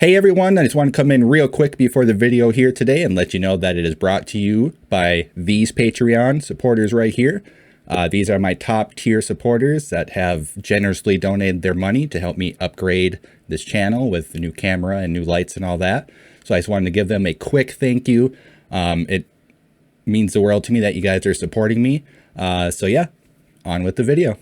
Hey everyone, I just want to come in real quick before the video here today and let you know that it is brought to you by these Patreon supporters right here. These are my top tier supporters that have generously donated their money to help me upgrade this channel with the new camera and new lights and all that. So I just wanted to give them a quick thank you. It means the world to me that you guys are supporting me. So yeah, on with the video.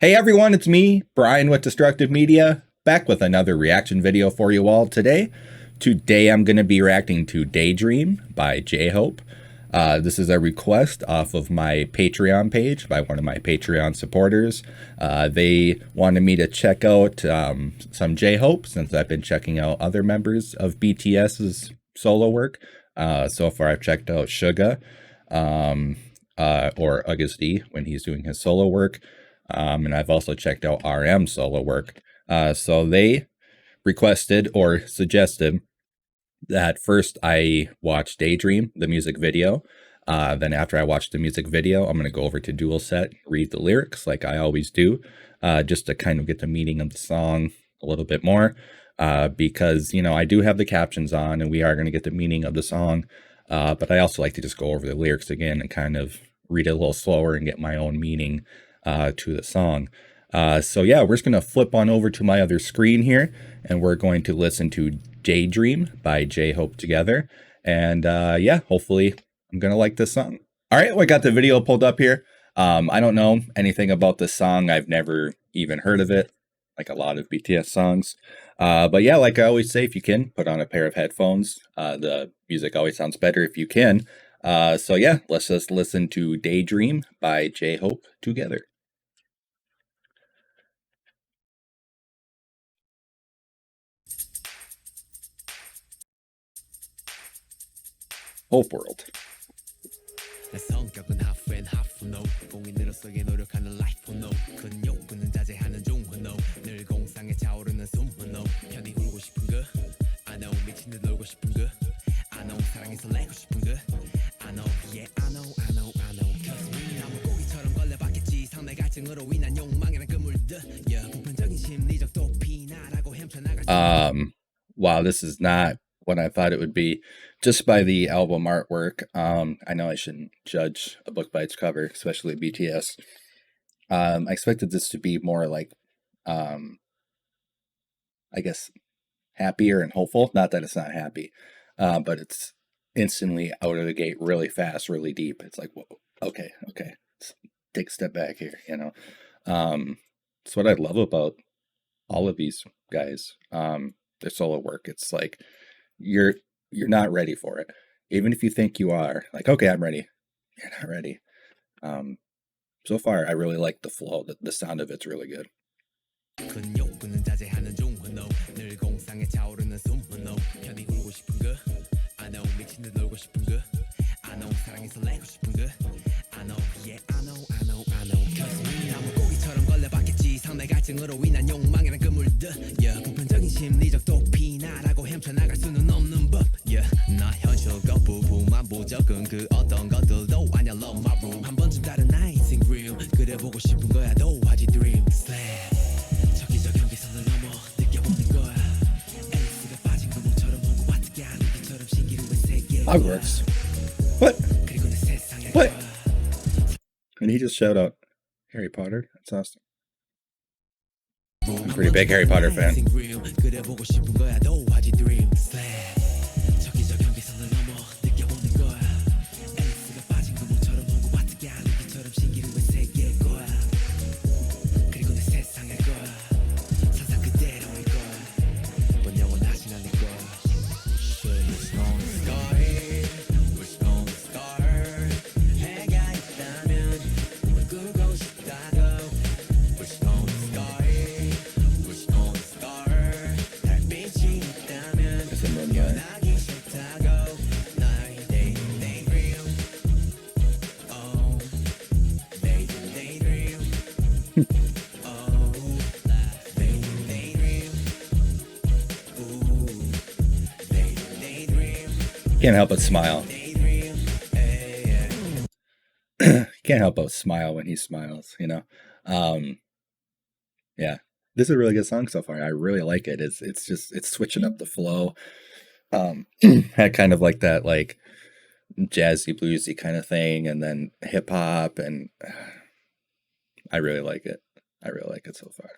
Hey everyone, it's me, Brian with Destructive Media, back with another reaction video for you all today. Today I'm going to be reacting to Daydream by jhope. This is a request off of my Patreon page by one of my Patreon supporters. They wanted me to check out some jhope since I've been checking out other members of BTS's solo work. So far I've checked out Suga or Augusty when he's doing his solo work. And I've also checked out RM's solo work. So they requested or suggested that first I watch Daydream, the music video. Then after I watch the music video, I'm going to go over to Dual Set, read the lyrics like I always do, just to kind of get the meaning of the song a little bit more. Because, you know, I do have the captions on and we are going to get the meaning of the song. But I also like to just go over the lyrics again and kind of read it a little slower and get my own meaning to the song. So yeah, we're just going to flip on over to my other screen here and we're going to listen to Daydream by jhope together. And yeah, hopefully I'm going to like this song. All right, well, I got the video pulled up here. I don't know anything about this song. I've never even heard of it, like a lot of BTS songs. But yeah, like I always say, if you can, put on a pair of headphones. The music always sounds better if you can. So yeah, let's just listen to Daydream by jhope together. Hope World. 성격은 half and half no 공인으로서의 노력하는 life no 큰 욕구는 자제하는 중후 no 늘 공상에 차오르는 숨후 no 편히 울고 싶은 거 I know 미친 듯 놀고 싶은 거 I know 사랑에서 내고 싶은 거 I know yeah I know I know I know cause we 나무 고기처럼 걸려봤겠지 상대 갈증으로 인한 욕망이란 그물들 yeah 보편적인 심리적 도피나라고 헤엄쳐나갈 wow, this is not what I thought it would be just by the album artwork. I know I shouldn't judge a book by its cover, especially BTS. I expected this to be more like, I guess, happier and hopeful. Not that it's not happy, but it's instantly out of the gate really fast, really deep. It's like, whoa, okay, let's take a step back here, you know. It's what I love about all of these guys, their solo work. It's like, you're not ready for it. Even if you think you are, like, okay, I'm ready. You're not ready. So far, I really like the flow. The sound of it's really good. 그 어떤 것들도 아니야 love my room 한 번쯤 다른 나의 dream 그려보고 싶은 거야 도화지 dream 저기저 경계선을 넘어 느껴보는 거야 앨리스가 빠진 구멍처럼 오고 어떻게 하는 것처럼 신기루의 세계 Hogwarts. What? And he just shout out Harry Potter? That's awesome. I'm a pretty big Harry Potter fan. Can't help but smile. Can't help but smile when he smiles, you know. Yeah, this is a really good song so far. I really like it. It's just it's switching up the flow. Um, had kind of like that like jazzy bluesy kind of thing, and then hip hop, and I really like it. I really like it so far.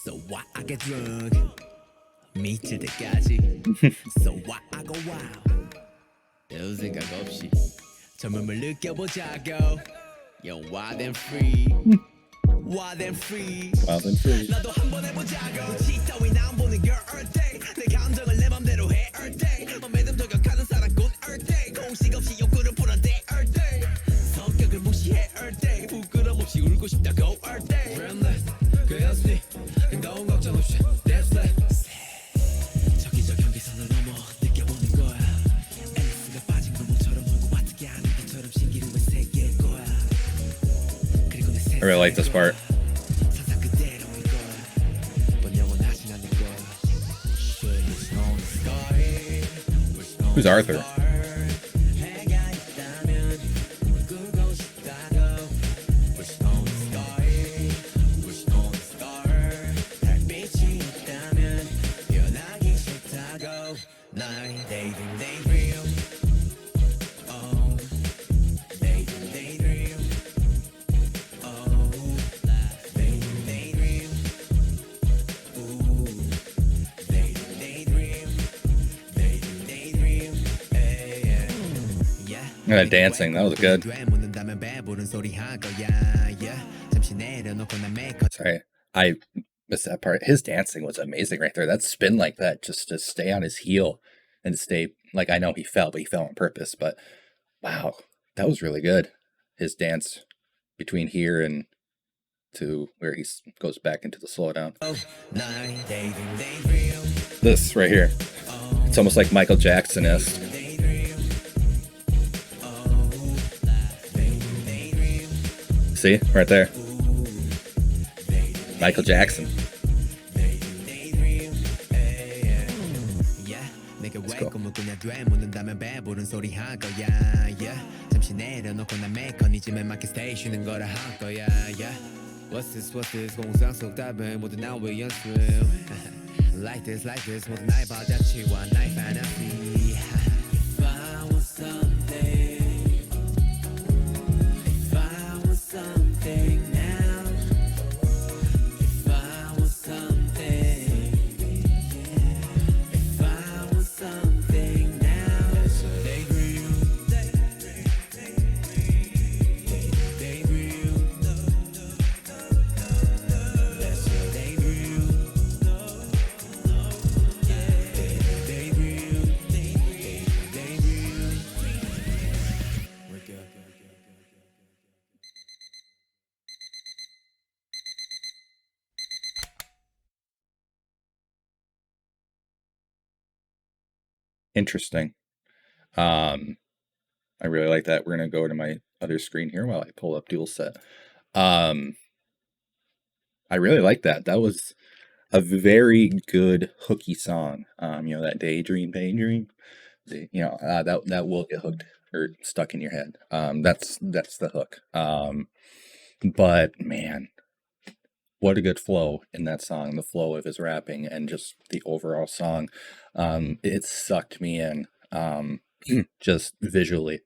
So why I get drunk? 미칠 때까지. So why I go wild? 별 생각 없이 젊음을 느껴보자고. Yo, wild and free. Wild and free. Wild and free. 나도 한번 해보자고. 치 따윈 안 보는 girl all day. 내 감정을 내 맘대로 해 all day. 맘에든 저격하는 사랑꾼 all day. 공식 없이 욕구를 풀어대 all day. 성격을 무시해 all day. 부끄럼 없이 울고 싶다고 all day. Friendless, 그였으니 행동 걱정 없이 that's it. 저기저 경계선을 넘어 느껴보는 거야. 앨리스가 빠진 구멍처럼 울고 어떻게 하는 것처럼 신기루에 새길 거야. 그리고 내 I really like this part. 상상 그대로일 거야. 번 영원하진 않을 거야. Who's Arthur? 해가 있다면 꾸고 싶다고. Wish on a star. Wish on a star. 달빛이 있다면 변하기 싫다고. 나의 daydream daydream. Oh, daydream daydream. Oh, daydream daydream. Ooh, daydream daydream. Daydream daydream. Hey, yeah. Yeah. That dancing, that was good. 묻는다면 배부른 소리 할 거야. Yeah. 잠시 내려놓고 난 메이크업. Sorry, I missed that part. His dancing was amazing right there. That spin like that, just to stay on his heel and to stay like I know he fell, but he fell on purpose. But wow, that was really good. His dance between here and to where he goes back into the slowdown. 나의 daydream daydream. This right here, it's almost like Michael Jackson-esque. Daydream. Oh, daydream daydream. See, right there, Michael Jackson. daydream. Hey, yeah. 내가 왜 꿈을 꾸냐 돼 묻는다면 배부른 소리 할 거야. Yeah. 잠시 내려놓고 난 메커니즘에 맞게 stay 쉬는 거라 할 거야. Yeah. What's this 공상 속 답은 모두 나 위해 연습. Like this 모두 나의 바다치와 나의 fantasy. If I was something, if I was something now, if I was something, if I was something now, that's a daydream, daydream, that's a daydream, daydream, daydream. Wake up. Interesting. I really like that. We're gonna go to my other screen here while I pull up dual set. I really like that. That was a very good hooky song. You know, that daydream, that will get hooked or stuck in your head. That's the hook. But man, what a good flow in that song, the flow of his rapping and just the overall song. It sucked me in, just visually.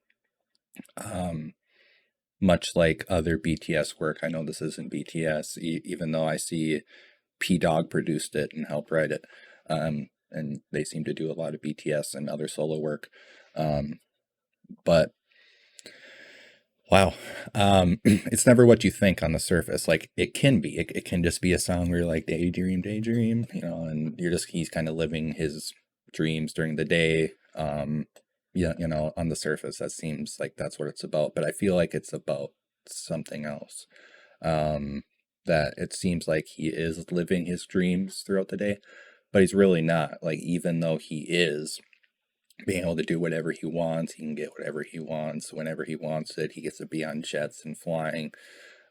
Much like other BTS work. I know this isn't BTS, even though I see P Dog produced it and helped write it. And they seem to do a lot of BTS and other solo work. But wow, it's never what you think on the surface. Like it can be, it can just be a song where you're like daydream, you know, and he's kind of living his dreams during the day. Yeah, you know, on the surface, that seems like that's what it's about. But I feel like it's about something else. That it seems like he is living his dreams throughout the day, but he's really not. Like, even though he is, being able to do whatever he wants. He can get whatever he wants whenever he wants it. He gets to be on jets and flying.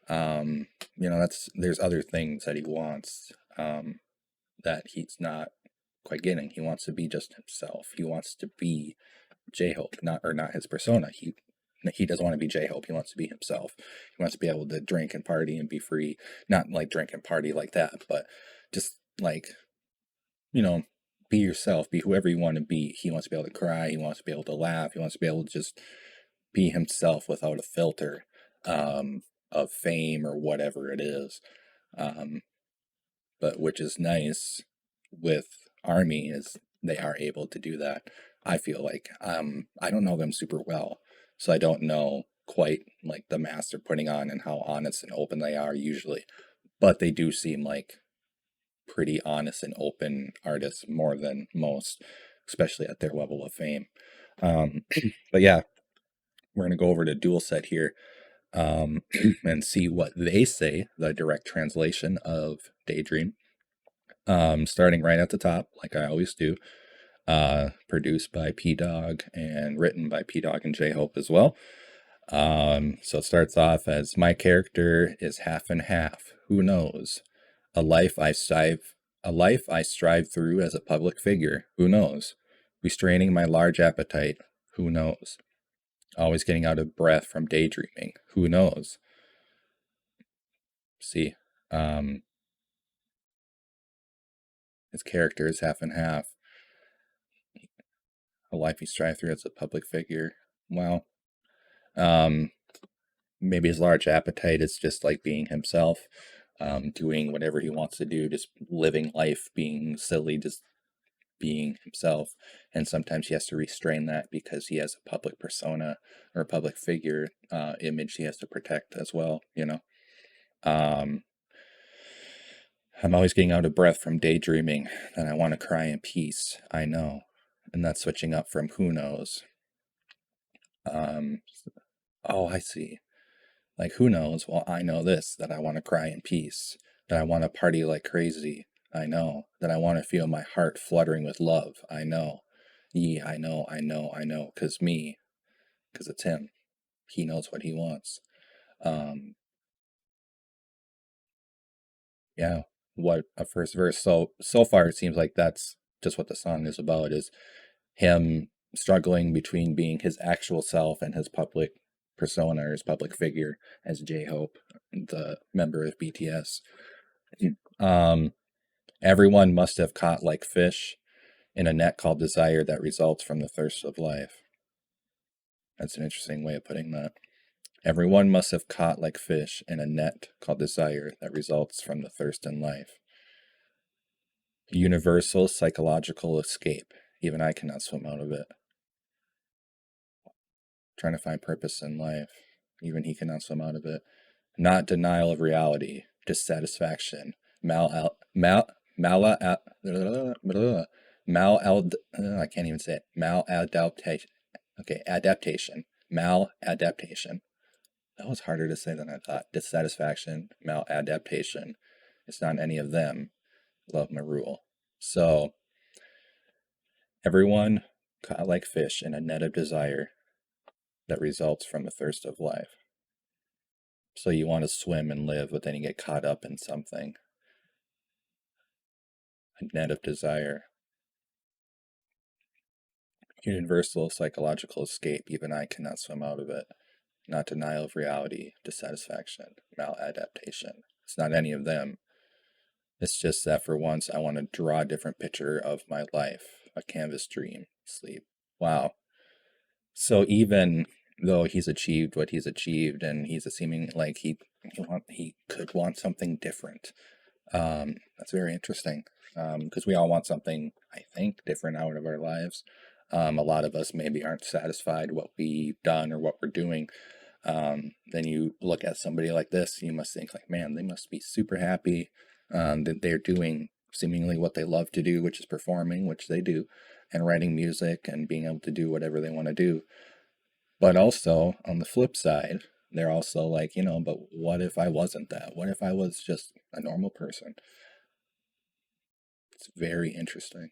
There's other things that he wants that he's not quite getting. He wants to be just himself. He wants to be J-Hope, not his persona. He doesn't want to be J-Hope. He wants to be himself. He wants to be able to drink and party and be free. Not like drink and party like that, but just like, you know, be yourself, be whoever you want to be. He wants to be able to cry. He wants to be able to laugh. He wants to be able to just be himself without a filter of fame or whatever it is. But which is nice with Army is they are able to do that. I feel like I don't know them super well, so I don't know quite like the mask they're putting on and how honest and open they are usually, but they do seem like pretty honest and open artists more than most, especially at their level of fame. But yeah, we're gonna go over to Dual Set here and see what they say, the direct translation of Daydream. Starting right at the top, like I always do. Produced by P Dog and written by P Dog and J Hope as well. So it starts off as my character is half and half. Who knows? A life I strive through as a public figure. Who knows? Restraining my large appetite. Who knows? Always getting out of breath from daydreaming. Who knows? See, his character is half and half. A life he strive through as a public figure. Well, maybe his large appetite is just like being himself, doing whatever he wants to do, just living life, being silly, just being himself. And sometimes he has to restrain that because he has a public persona or a public figure image he has to protect as well, you know. I'm always getting out of breath from daydreaming, and I want to cry in peace. I know. And that's switching up from who knows. Oh, I see. Like, who knows? Well, I know this, that I want to cry in peace, that I want to party like crazy. I know. That I want to feel my heart fluttering with love. I know. I know, I know, I know. Because it's him. He knows what he wants. Yeah. What a first verse. So far, it seems like that's just what the song is about, is him struggling between being his actual self and his public persona or his public figure as J-Hope, the member of BTS. Everyone must have caught like fish in a net called desire that results from the thirst of life. That's an interesting way of putting that. Everyone must have caught like fish in a net called desire that results from the thirst in life. Universal psychological escape. Even I cannot swim out of it. Trying to find purpose in life. Even he cannot swim out of it. Not denial of reality, dissatisfaction, mal I can't even say it. Maladaptation. Okay, adaptation. Maladaptation. That was harder to say than I thought. Dissatisfaction, maladaptation. It's not any of them. Love my rule. So, everyone caught like fish in a net of desire that results from the thirst of life. So you want to swim and live, but then you get caught up in something. A net of desire. Universal psychological escape. Even I cannot swim out of it. Not denial of reality, dissatisfaction, maladaptation. It's not any of them. It's just that for once I want to draw a different picture of my life. A canvas dream. Sleep. Wow. So even though he's achieved what he's achieved and he's a seeming like he could want something different. That's very interesting because we all want something, I think, different out of our lives. A lot of us maybe aren't satisfied what we've done or what we're doing. Then you look at somebody like this, you must think like, man, they must be super happy that they're doing seemingly what they love to do, which is performing, which they do, and writing music and being able to do whatever they want to do. But also on the flip side, they're also like, but what if I wasn't that? What if I was just a normal person? It's very interesting.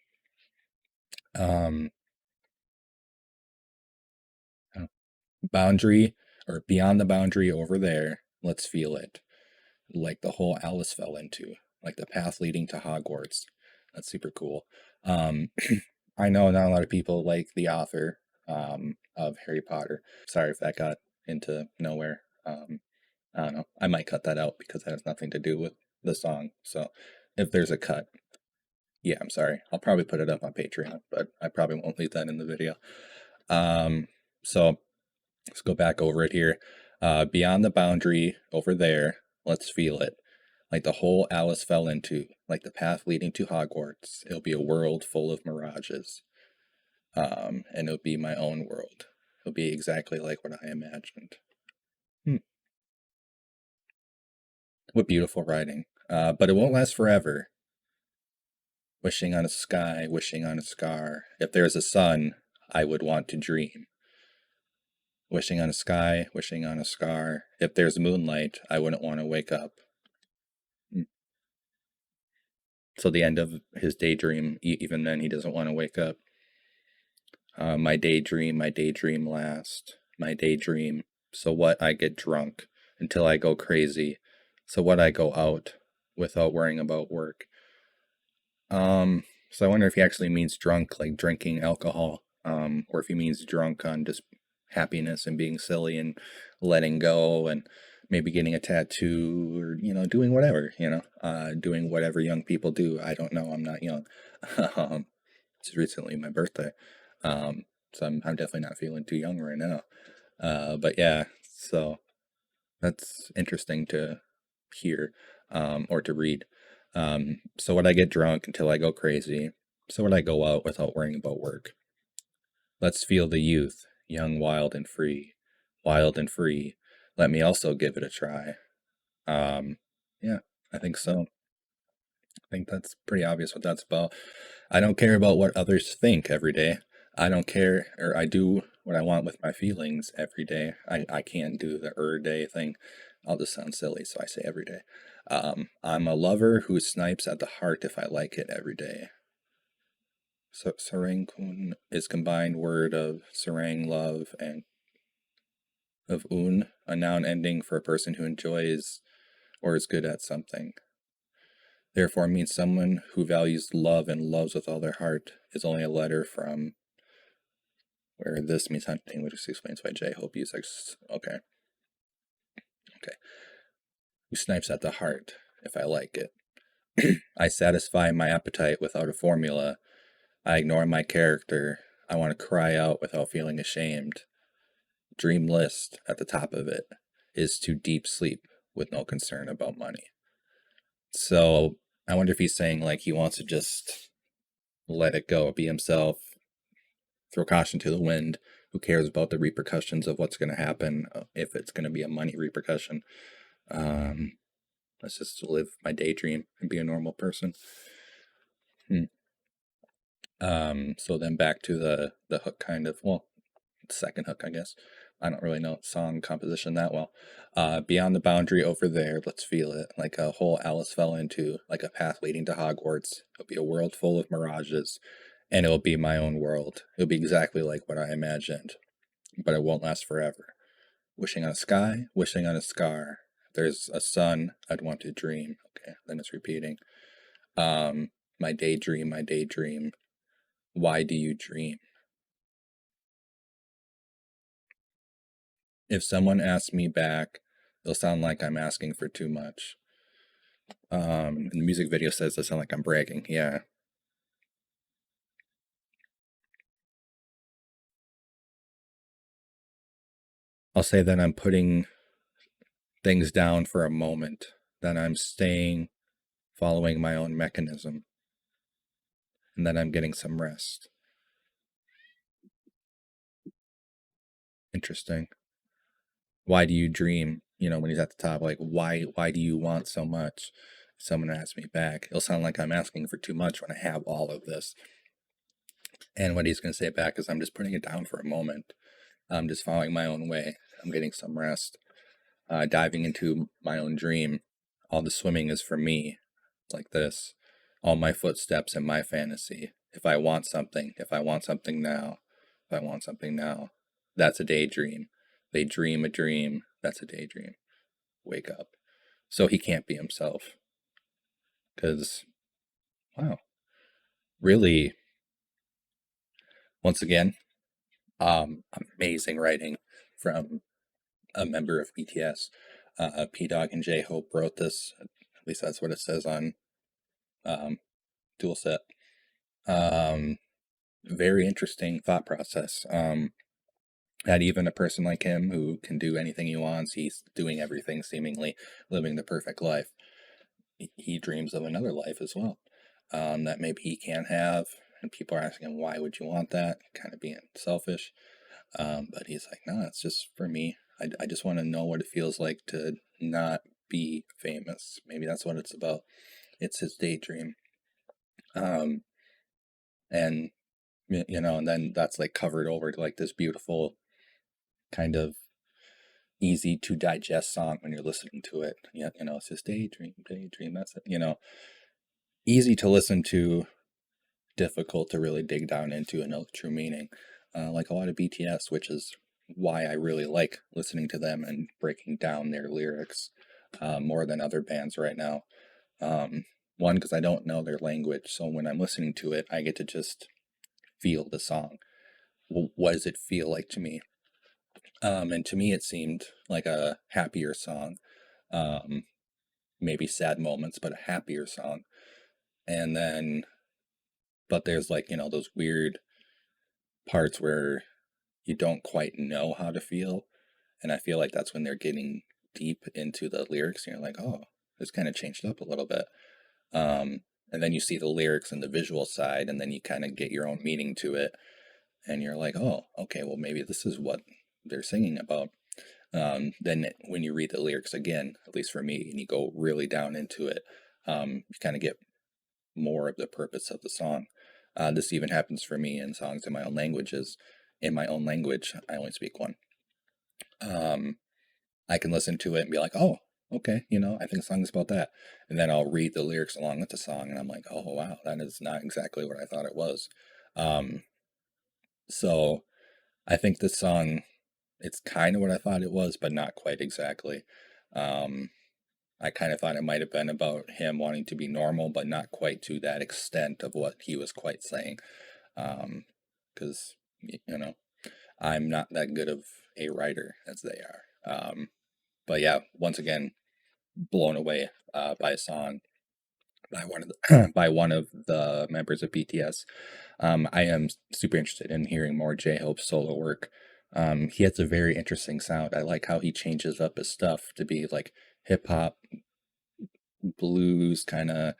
boundary or beyond the boundary over there, let's feel it. Like the whole Alice fell into, like the path leading to Hogwarts. That's super cool. Um, I know not a lot of people like the author of Harry Potter. Sorry if that got into nowhere. I don't know. I might cut that out because that has nothing to do with the song. So if there's a cut, yeah, I'm sorry. I'll probably put it up on Patreon, but I probably won't leave that in the video. So let's go back over it here. Beyond the boundary over there, let's feel it. Like the hole Alice fell into, like the path leading to Hogwarts. It'll be a world full of mirages. And it'll be my own world. It'll be exactly like what I imagined. What beautiful writing. But it won't last forever. Wishing on a sky, wishing on a scar. If there's a sun, I would want to dream. Wishing on a sky, wishing on a scar. If there's moonlight, I wouldn't want to wake up. So the end of his daydream, even then he doesn't want to wake up. My daydream last. My daydream. So what, I get drunk until I go crazy. So what, I go out without worrying about work. So I wonder if he actually means drunk, like drinking alcohol, or if he means drunk on just happiness and being silly and letting go and maybe getting a tattoo or, doing whatever, doing whatever young people do. I don't know. I'm not young. It's recently my birthday. So I'm definitely not feeling too young right now. But yeah, so that's interesting to hear, or to read. So would I get drunk until I go crazy? So would I go out without worrying about work? Let's feel the youth, young, wild, and free. Wild and free. Let me also give it a try. Yeah, I think so. I think that's pretty obvious what that's about. I don't care about what others think every day. I don't care, or I do what I want with my feelings every day. I can't do the day thing. I'll just sound silly, so I say every day. I'm a lover who snipes at the heart if I like it every day. So sarang is combined word of sarang, love, and of un, a noun ending for a person who enjoys or is good at something. Therefore means someone who values love and loves with all their heart is only a letter from where this means hunting, which explains why jhope uses okay. Who snipes at the heart if I like it. I satisfy my appetite without a formula. I ignore my character. I want to cry out without feeling ashamed. Dream list at the top of it is to deep sleep with no concern about money. So I wonder if he's saying like he wants to just let it go, be himself, throw caution to the wind. Who cares about the repercussions of what's going to happen, if it's going to be a money repercussion? Let's just live my daydream and be a normal person. So then back to the hook, kind of, well, second hook, I guess. I don't really know song composition that well. Beyond the boundary over there, let's feel it. Like a hole Alice fell into, like a path leading to Hogwarts. It'll be a world full of mirages, and it'll be my own world. It'll be exactly like what I imagined, but it won't last forever. Wishing on a sky, wishing on a scar. If there's a sun, I'd want to dream. Okay, then it's repeating. My daydream, my daydream. Why do you dream? If someone asks me back, it'll sound like I'm asking for too much. And the music video says I sound like I'm bragging. Yeah. I'll say that I'm putting things down for a moment, that I'm staying, following my own mechanism, and that I'm getting some rest. Interesting. Why do you dream? When he's at the top, like, why do you want so much? If someone asks me back, it'll sound like I'm asking for too much when I have all of this. And what he's going to say back is, I'm just putting it down for a moment. I'm just following my own way. I'm getting some rest. Diving into my own dream. All the swimming is for me, like this. All my footsteps in my fantasy. If I want something now, that's a daydream. They dream a dream. That's a daydream. Wake up. So he can't be himself. Because, wow, really, once again, amazing writing from a member of BTS. P Dog and J Hope wrote this. At least that's what it says on Dual Set. Very interesting thought process. That even a person like him who can do anything he wants, he's doing everything seemingly, living the perfect life. He dreams of another life as well, that maybe he can't have. And people are asking him, why would you want that? Kind of being selfish. But he's like, no, it's just for me. I just want to know what it feels like to not be famous. Maybe that's what it's about. It's his daydream. And, and then that's like covered over to like this beautiful kind of easy to digest song when you're listening to it. Yeah, it's just daydream, daydream. That's it. Easy to listen to, difficult to really dig down into and know the true meaning. Like a lot of BTS, which is why I really like listening to them and breaking down their lyrics more than other bands right now. One, because I don't know their language, so when I'm listening to it, I get to just feel the song. What does it feel like to me? And to me, it seemed like a happier song. Maybe sad moments, but a happier song. And then, but there's like, those weird parts where you don't quite know how to feel. And I feel like that's when they're getting deep into the lyrics and you're like, oh, this kind of changed up a little bit. And then you see the lyrics and the visual side, and then you kind of get your own meaning to it. And you're like, oh, okay, well, maybe this is what they're singing about. Then when you read the lyrics again, at least for me, and you go really down into it, you kind of get more of the purpose of the song. This even happens for me in songs in my own languages. In my own language, I only speak one. I can listen to it and be like, oh, okay, I think the song is about that. And then I'll read the lyrics along with the song, and I'm like, oh, wow, that is not exactly what I thought it was. So I think this song, it's kind of what I thought it was, but not quite exactly. I kind of thought it might have been about him wanting to be normal, but not quite to that extent of what he was quite saying. Because, I'm not that good of a writer as they are. But yeah, once again, blown away by a song by one of the by one of the members of BTS. I am super interested in hearing more J-Hope's solo work. He has a very interesting sound. I like how he changes up his stuff to be like hip hop, blues, kind of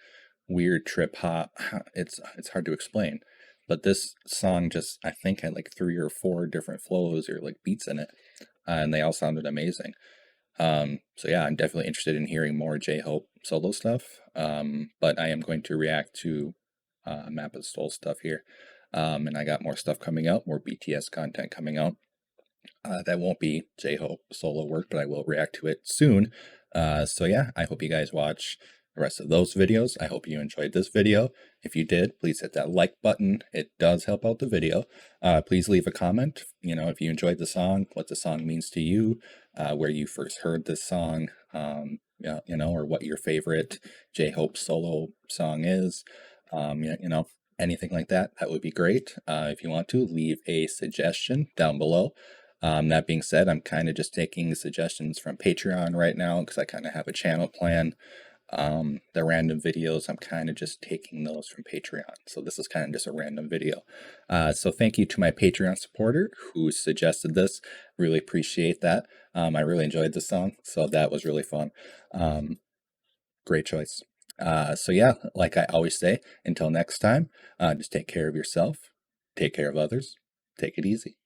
weird trip hop. It's hard to explain, but this song just, I think, had like 3 or 4 different flows or like beats in it, and they all sounded amazing. So yeah, I'm definitely interested in hearing more J-Hope solo stuff. But I am going to react to Map of the Soul stuff here. And I got more stuff coming out, more BTS content coming out. That won't be J-Hope solo work, but I will react to it soon. So yeah, I hope you guys watch the rest of those videos. I hope you enjoyed this video. If you did, please hit that like button. It does help out the video. Please leave a comment, if you enjoyed the song, what the song means to you, where you first heard this song, or what your favorite J-Hope solo song is. Anything like that, that would be great. If you want to, leave a suggestion down below. That being said, I'm kind of just taking suggestions from Patreon right now because I kind of have a channel plan. The random videos, I'm kind of just taking those from Patreon. So this is kind of just a random video. So thank you to my Patreon supporter who suggested this. Really appreciate that. I really enjoyed the song, so that was really fun. Great choice. So yeah, like I always say, until next time, just take care of yourself, take care of others, take it easy.